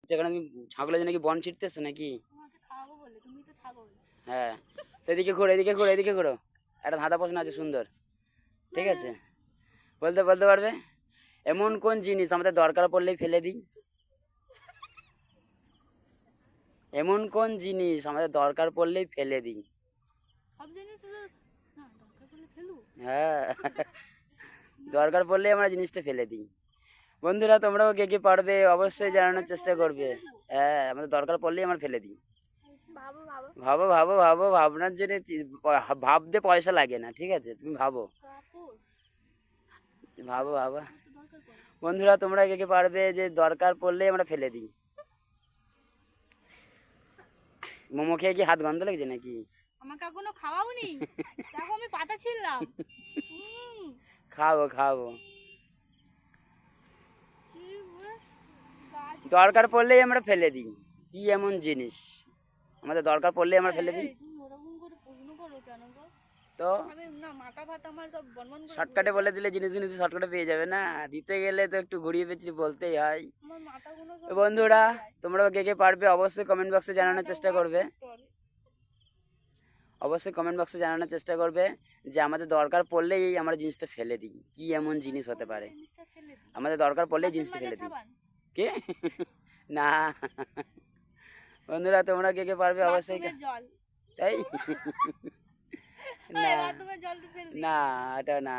যেখানে তুমি ছাগলের জন্য কি বন ছিটতেছো নাকি? হ্যাঁ, তো এদিকে ঘোরো, এদিকে ঘোরো, এদিকে ঘোরো। একটা ধাঁধা প্রশ্ন আছে সুন্দর, ঠিক আছে? বলতে বলতে পারবে? এমন কোন জিনিস আমাদের দরকার পড়লেই ফেলে দিই? এমন কোন জিনিস আমাদের দরকার পড়লেই ফেলে দিই? হ্যাঁ, দরকার পড়লেই আমরা জিনিসটা ফেলে দিই। বন্ধুরা, তোমরাও কে কে পারবে অবশ্যই জানানোর চেষ্টা করবে। হ্যাঁ, আমাদের দরকার পড়লেই আমরা ফেলে দিই। ভাবো ভাবো ভাবো, ভাবনার জন্য ভাবতে পয়সা লাগে না, ঠিক আছে? তুমি ভাবো ভাবো ভাবো। বন্ধুরা, তোমরা কে কে পারবে যে দরকার পড়লেই আমরা ফেলে দিই? মোমো খেয়ে কি হাত গন্ধ লেগেছে নাকি? আমাকে এখনো খাওয়াওনি, দেখো আমি পাতা ছিললাম। খাবো খাবো। দরকার পড়লেই আমরা ফেলে দিই, কি এমন জিনিস আমাদের দরকার পড়লেই আমরা ফেলে দিই? তো শর্টকাটে বলে দিলে জিনিস জিনিস শর্টকাটে পেয়ে যাবে না, দিতে গেলে তো একটু ঘুরিয়ে পেঁচিয়ে বলতেই হয়। তো বন্ধুরা, তোমরাও কে কে পারবে অবশ্যই কমেন্ট বক্সে জানানোর চেষ্টা করবে। অবশ্যই কমেন্ট বক্সে জানানোর চেষ্টা করবে যে আমাদের দরকার পড়লেই আমরা জিনিসটা ফেলে দিই, কি এমন জিনিস হতে পারে আমাদের দরকার পড়লেই জিনিসটা ফেলে দিই? কে? না বন্ধুরা, তোমরা কে কে পারবে অবশ্যই। তাই না না, এটা না।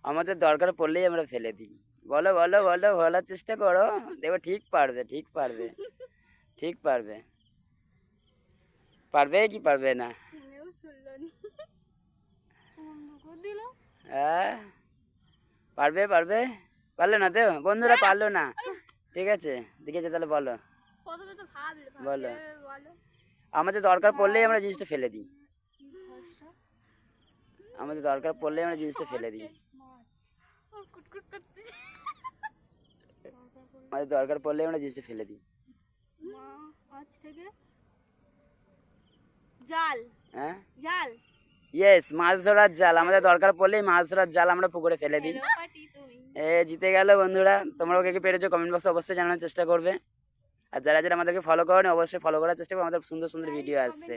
আমাদের দরকার পড়লেই আমরা ফেলে দিই। বলো বলো বলো, বলার চেষ্টা করো, দেখো ঠিক পারবে, ঠিক পারবে, ঠিক পারবে। পারবে কি পারবে না? হ্যাঁ, পারবে পারবে। পারলো না তো বন্ধুরা, পারলো না, ঠিক আছে? দেখেছে তাহলে বলো বলো। আমাদের দরকার পড়লেই আমরা জিনিসটা ফেলে দিই। আমাদের দরকার পড়লেই আমরা জিনিসটা ফেলে দিই। আমাদের দরকার পড়লেই আমরা জিনিসটা ফেলে দিই। জাল। হ্যাঁ, জাল। ইয়েস, মাছ ধরার জাল। আমাদের দরকার পড়লেই মাছ ধরার জাল আমরা পুকুরে ফেলে দিই। এ জিতে গেল বন্ধুরা। তোমরাও কে কে পেরেছো কমেন্ট বক্সে অবশ্যই জানানোর চেষ্টা করবে। আর যারা যারা আমাদেরকে ফলো করেন অবশ্যই ফলো করার চেষ্টা করবে, আমাদের সুন্দর সুন্দর ভিডিও আসছে।